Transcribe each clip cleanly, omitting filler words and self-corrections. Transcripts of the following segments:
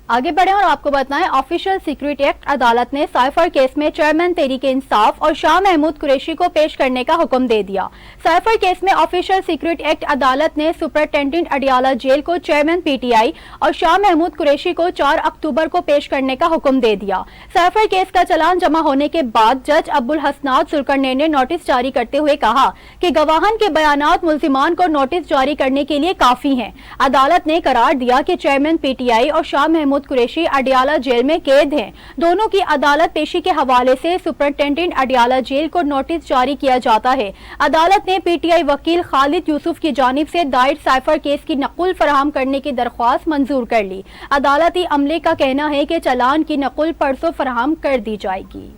आगे बढ़े और आपको बताएं, ऑफिशियल सिक्योरिटी एक्ट अदालत ने साइफर केस में चेयरमैन तहरीक इंसाफ और शाह महमूद कुरैशी को पेश करने का हुक्म दे दिया। साइफर केस में ऑफिशियल सिक्योरिटी एक्ट अदालत ने सुपरिटेंडेंट अडियाला जेल को चेयरमैन पीटीआई और शाह महमूद कुरैशी को 4 अक्टूबर को पेश करने का हुक्म दे दिया। साइफर केस का चालान जमा होने के बाद जज अब्दुल हसनात जुल्करनैन ने नोटिस जारी करते हुए कहा कि गवाहान के बयानात मुल्जिमान को नोटिस जारी करने के लिए काफी हैं। अदालत ने करार दिया कि चेयरमैन पीटीआई और शाह महमूद कुरैशी अडियाला जेल में कैद हैं। दोनों की अदालत पेशी के हवाले से सुपरिटेंडेंट अडियाला जेल को नोटिस जारी किया जाता है। अदालत ने पीटीआई वकील खालिद यूसुफ की जानिब से दायर साइफर केस की नकुल फराहम करने की दरख्वास्त मंजूर कर ली। अदालती अमले का कहना है कि चालान की नकुल परसों फराहम कर दी जाएगी।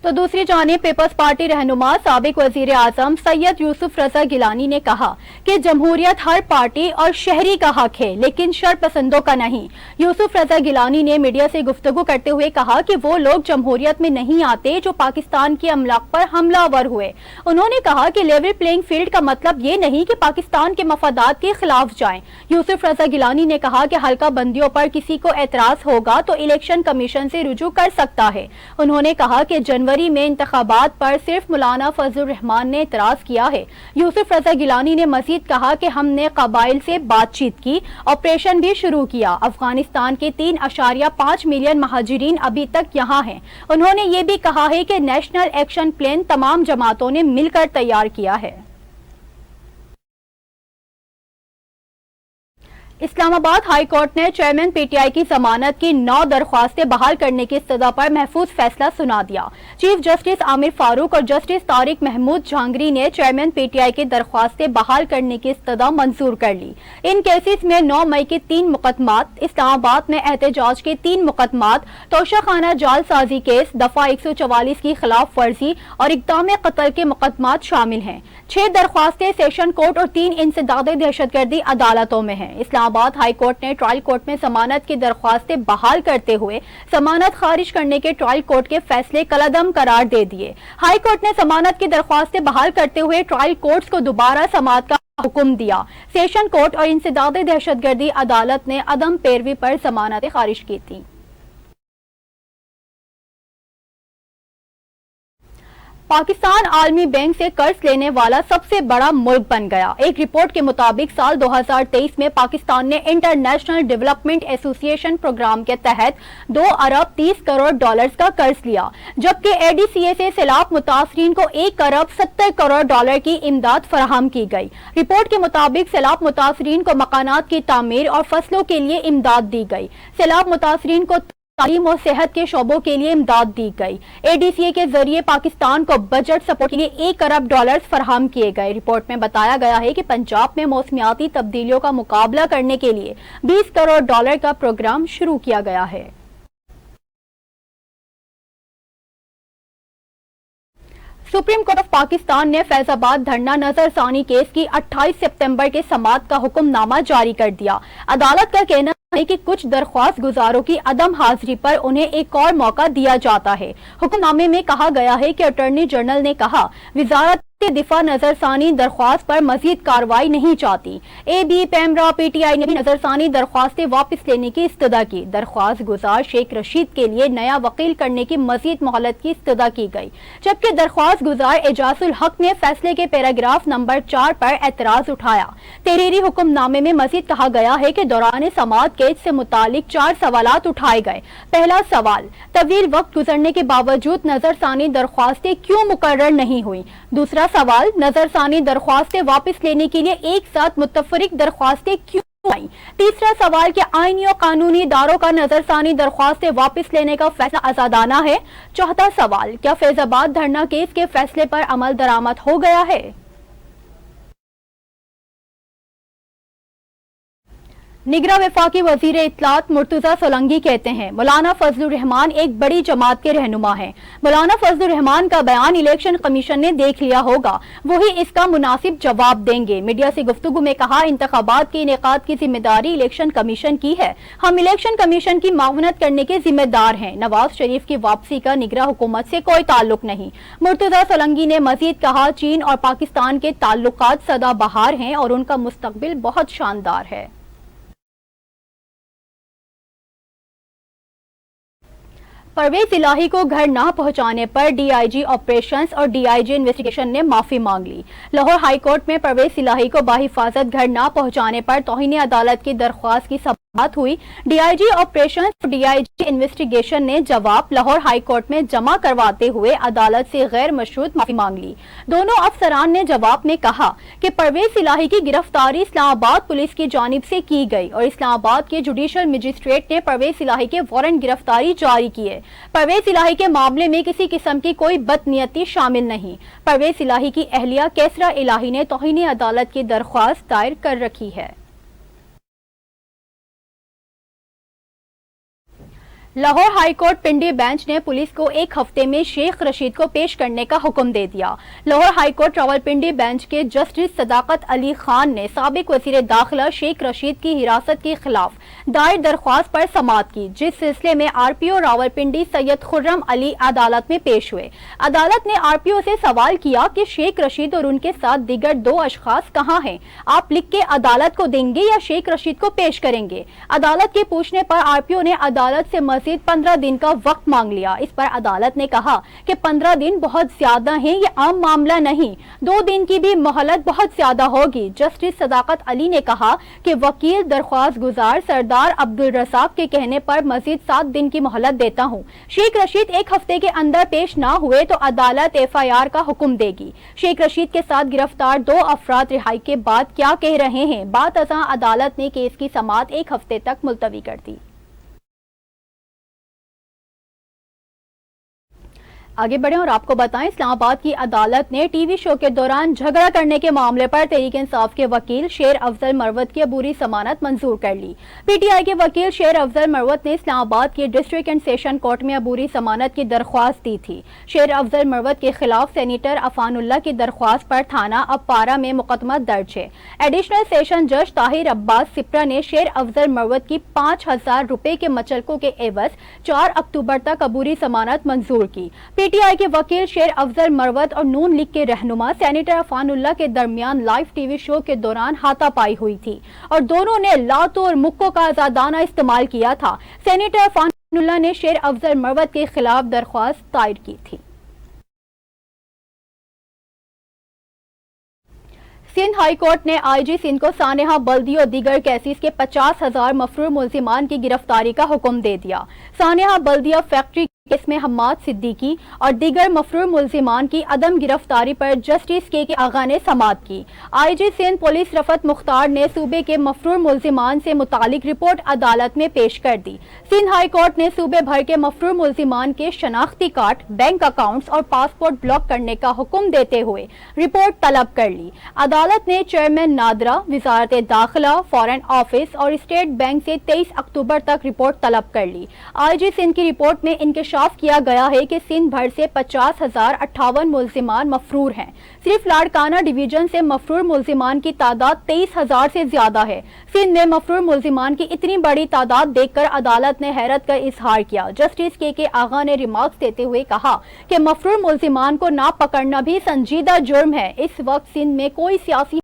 तो दूसरी जानिब पीपल्स पार्टी रहनुमा साबिक वजीर आजम सैयद यूसुफ रजा गिलानी ने कहा कि जमहूरियत हर पार्टी और शहरी का हक है, लेकिन शरपसंदों का नहीं। यूसुफ रजा गिलानी ने मीडिया से गुफ्तगू करते हुए कहा कि वो लोग जमहूरियत में नहीं आते जो पाकिस्तान की अमलाक पर हमलावर हुए। उन्होंने कहा कि लेवल प्लेइंग फील्ड का मतलब ये नहीं कि पाकिस्तान के मफादात के खिलाफ जाएं। यूसुफ रजा गिलानी ने कहा कि हल्का बंदियों पर किसी को एतराज होगा तो इलेक्शन कमीशन से रुजू कर सकता है। उन्होंने कहा कि जनवरी में इंतखाबात पर सिर्फ मौलाना फजलुर रहमान ने एतराज किया है। यूसुफ रजा गिलानी ने मजीद कहा कि हमने कबाइल से बातचीत की, ऑपरेशन भी शुरू किया। अफगानिस्तान के 3.5 मिलियन महाजिरीन अभी तक यहाँ हैं। उन्होंने ये भी कहा है कि नेशनल एक्शन प्लान तमाम जमातों ने मिलकर तैयार किया है। इस्लामाबाद हाई कोर्ट ने चेयरमैन पीटीआई की जमानत की 9 दरख्वास्तें बहाल करने की इस्तदा पर महफूज फैसला सुना दिया। चीफ जस्टिस आमिर फारूक और जस्टिस तारिक महमूद जहांगीरी ने चेयरमैन पीटीआई की दरख्वास्तें बहाल करने की इस्तदा मंजूर कर ली। इन केसेस में 9 मई के 3 मुकदमात, इस्लामाबाद में एहतजाज के 3 मुकदमात, तोशाखाना जालसाजी केस, दफा 144 की खिलाफ वर्जी और इक़दाम कत्ल के मुकदमात शामिल हैं। 6 दरख्वास्तें सेशन कोर्ट और 3 इंसदाद दहशतगर्दी अदालतों में हैं। इस्लामाबाद हाई कोर्ट ने ट्रायल कोर्ट में जमानत की दरख्वास्तें बहाल करते हुए जमानत खारिज करने के ट्रायल कोर्ट के फैसले कलअदम करार दे दिए। हाई कोर्ट ने जमानत की दरख्वास्तें बहाल करते हुए ट्रायल कोर्ट्स को दोबारा समाअत का हुक्म दिया। सेशन कोर्ट और इंसदाद दहशतगर्दी अदालत ने अदम पैरवी पर जमानतें खारिज की थी। पाकिस्तान आलमी बैंक से कर्ज लेने वाला सबसे बड़ा मुल्क बन गया। एक रिपोर्ट के मुताबिक साल 2023 में पाकिस्तान ने इंटरनेशनल डेवलपमेंट एसोसिएशन प्रोग्राम के तहत 2 अरब 30 करोड़ डॉलर्स का कर्ज लिया, जबकि एडीसीए से सैलाब मुतासरीन को 1 अरब 70 करोड़ डॉलर की इमदाद फराहम की गई। रिपोर्ट के मुताबिक सैलाब मुतासरीन को मकानात की तामीर और फसलों के लिए इमदाद दी गई। सैलाब मुतासरीन को तालीम और सेहत के शोबों के लिए इमदाद दी गई। एडीसीए के जरिए पाकिस्तान को बजट सपोर्ट के लिए 1 अरब डॉलर्स फराहम किए गए। रिपोर्ट में बताया गया है कि पंजाब में मौसमियाती तब्दीलियों का मुकाबला करने के लिए 20 करोड़ डॉलर का प्रोग्राम शुरू किया गया है। सुप्रीम कोर्ट ऑफ पाकिस्तान ने फैजाबाद धरना नजरसानी केस की 28 सितंबर के समाअत का हुक्मनामा जारी कर दिया। अदालत का कहना है कि कुछ दरख्वास्त गुजारों की अदम हाजिरी पर उन्हें एक और मौका दिया जाता है। हुक्मनामे में कहा गया है कि अटॉर्नी जनरल ने कहा, वजारत दिफा नजरसानी दरख्वास्त पर मजीद कार्रवाई नहीं चाहती। एबी पैमरा पीटीआई ने भी नजरसानी दरख्वास्तें वापस लेने की इस्तदा की। दरख्वास्त गुजार शेख रशीद के लिए नया वकील करने की मजीद मोहलत की इस्तदा की गई, जबकि दरख्वास्त गुजार एजाजुल हक ने फैसले के पैराग्राफ नंबर 4 पर एतराज उठाया। तहरीरी हुक्मनामे में मजीद कहा गया है कि दौरान समाअत केस से मुतालिक 4 सवालात उठाए गए। पहला सवाल, तवील वक्त गुजरने के बावजूद नजरसानी दरख्वास्तें क्यों मुकर्रर नहीं हुई। दूसरा सवाल, नजरसानी दरख्वास्तें वापस लेने के लिए एक साथ मुतफरिक दरख्वास्तें क्यों आई। तीसरा सवाल, क्या आईनी और कानूनी इदारों का नजरसानी दरख्वास्तें वापस लेने का फैसला आजादाना है। चौथा सवाल, क्या फैजाबाद धरना केस के फैसले पर अमल दरामद हो गया है। निगरा वफाकी वजीर इत्तलात मुर्तजा सोलंकी कहते हैं मौलाना फजलुर रहमान एक बड़ी जमात के रहनुमा हैं। मौलाना फजलुर रहमान का बयान इलेक्शन कमीशन ने देख लिया होगा, वही इसका मुनासिब जवाब देंगे। मीडिया से गुफ्तगू में कहा, इंतखाबात के इनेकाद की जिम्मेदारी इलेक्शन कमीशन की है, हम इलेक्शन कमीशन की मावनत करने के जिम्मेदार हैं। नवाज शरीफ की वापसी का निगरा हुकूमत से कोई ताल्लुक नहीं। मुर्तजा सोलंकी ने मजीद कहा, चीन और पाकिस्तान के ताल्लुकात सदाबहार हैं और उनका मुस्तकबिल बहुत शानदार है। परवेज इलाही को घर न पहुंचाने पर डीआईजी ऑपरेशंस और डीआईजी इन्वेस्टिगेशन ने माफी मांग ली। लाहौर हाई कोर्ट में परवेज इलाही को बाहिफाजत घर न पहुंचाने पर तौहीन अदालत की दरख्वास्त की समाअत हुई। डीआईजी ऑपरेशंस और डीआईजी इन्वेस्टिगेशन ने जवाब लाहौर हाई कोर्ट में जमा करवाते हुए अदालत से गैर मशरूत माफी मांग ली। दोनों अफसरान ने जवाब में कहा कि परवेज इलाही की गिरफ्तारी इस्लामाबाद पुलिस की जानिब से की गई और इस्लामाबाद के जुडिशल मजिस्ट्रेट ने परवेज इलाही के वारंट गिरफ्तारी जारी किए। परवेज इलाही के मामले में किसी किस्म की कोई बदनीयती शामिल नहीं। परवेज इलाही की अहलिया कैसरा इलाही ने तौहीन अदालत की दरख्वास्त दायर कर रखी है। लाहौर हाई कोर्ट पिंडी बेंच ने पुलिस को एक हफ्ते में शेख रशीद को पेश करने का हुक्म दे दिया। Lahore high court Rawalpindi bench के जस्टिस सदाकत अली खान ने साबिक वजीर दाखिला शेख रशीद की हिरासत के खिलाफ दायर दरख्वास्त पर समाअत की, जिस सिलसिले में आरपीओ रावलपिंडी सैयद खुर्रम अली अदालत में पेश हुए। अदालत ने आरपीओ से सवाल किया कि शेख रशीद और उनके साथ दीगर 2 अशखास कहाँ हैं, आप लिख के अदालत को देंगे या शेख रशीद को पेश करेंगे। अदालत के पूछने पर आरपीओ ने अदालत से 15 दिन का वक्त मांग लिया। इस पर अदालत ने कहा कि 15 दिन बहुत ज्यादा हैं, ये आम मामला नहीं, 2 दिन की भी मोहलत बहुत ज्यादा होगी। जस्टिस सदाकत अली ने कहा कि वकील दरख्वास्त गुजार सरदार अब्दुल रज़ाक के कहने पर मजीद 7 दिन की मोहलत देता हूँ। शेख रशीद 1 हफ्ते के अंदर पेश ना हुए तो अदालत एफआईआर का हुक्म देगी। शेख रशीद के साथ गिरफ्तार 2 अफराद रिहाई के बाद क्या कह रहे हैं, बात अज़ां अदालत ने केस की समाअत 1 हफ्ते तक मुलतवी कर दी। आगे बढ़े और आपको बताएं, इस्लामाबाद की अदालत ने टीवी शो के दौरान झगड़ा करने के मामले पर तहरीक इंसाफ के वकील शेर अफजल मरवत की अबूरी जमानत मंजूर कर ली। पीटीआई के वकील शेर अफजल मरवत ने इस्लामाबाद के डिस्ट्रिक्ट एंड सेशन कोर्ट में अबूरी जमानत की दरख्वास्त दी थी। शेर अफजल मरवत के खिलाफ सेनेटर अफानुल्लाह की दरख्वास्त पर थाना अपारा में मुकदमा दर्ज है। एडिशनल सेशन जज ताहिर अब्बास सिप्रा ने शेर अफजल मरवत की 5000 रुपए के मचलकों के एवज 4 अक्टूबर तक अबूरी जमानत मंजूर की। पीटीआई के वकील शेर अफजल मरवत और नून लीग के रहनुमा सेनेटर अफानुल्लाह के दरमियान लाइव टीवी शो के दौरान हाथापाई हुई थी और दोनों ने लातों और मुक्कों का आजादाना इस्तेमाल किया था। सेनेटर अफानुल्लाह ने शेर अफजल मरवत के खिलाफ दरख्वास्त दायर की थी। सिंध हाई कोर्ट ने आईजी सिंध को सानेहा बल्दी और दीगर केसेस के 50,000 मफरूर मुल्जिमान की गिरफ्तारी का हुक्म दे दिया। सानेहा बल्दिया फैक्ट्री केस में हम्माद सिद्दीकी और दीगर मफरूर मुल्जिमान की अदम गिरफ्तारी पर जस्टिस के आगा ने समाअत की। आईजी सिंध पुलिस रफत मुख्तार ने सूबे के मफरूर मुल्जिमान से मुतालिक रिपोर्ट अदालत में पेश कर दी। सिंध हाई कोर्ट ने सूबे भर के मफरूर मुल्जिमान के शनाख्ती कार्ड, बैंक अकाउंट्स और पासपोर्ट ब्लॉक करने का हुक्म देते हुए रिपोर्ट तलब कर ली। अदालत ने चेयरमैन नादरा, वजारत दाखिला, फॉरेन ऑफिस और स्टेट बैंक से 23 अक्टूबर तक रिपोर्ट तलब कर ली। आईजी सिंध की रिपोर्ट में इंकशाफ किया गया है कि सिंध भर से 50,058 मुल्जिमान मफरूर हैं। सिर्फ लाड़काना डिवीजन से मफरूर मुल्जिमान की तादाद 23,000 से ज्यादा है। सिंध में मफरूर मुल्जिमान की इतनी बड़ी तादाद देखकर अदालत ने हैरत का इजहार किया। जस्टिस के आगा ने रिमार्क्स देते हुए कहा कि मफरूर मुल्जिमान को ना पकड़ना भी संजीदा जुर्म है। इस वक्त सिंध में कोई सियासी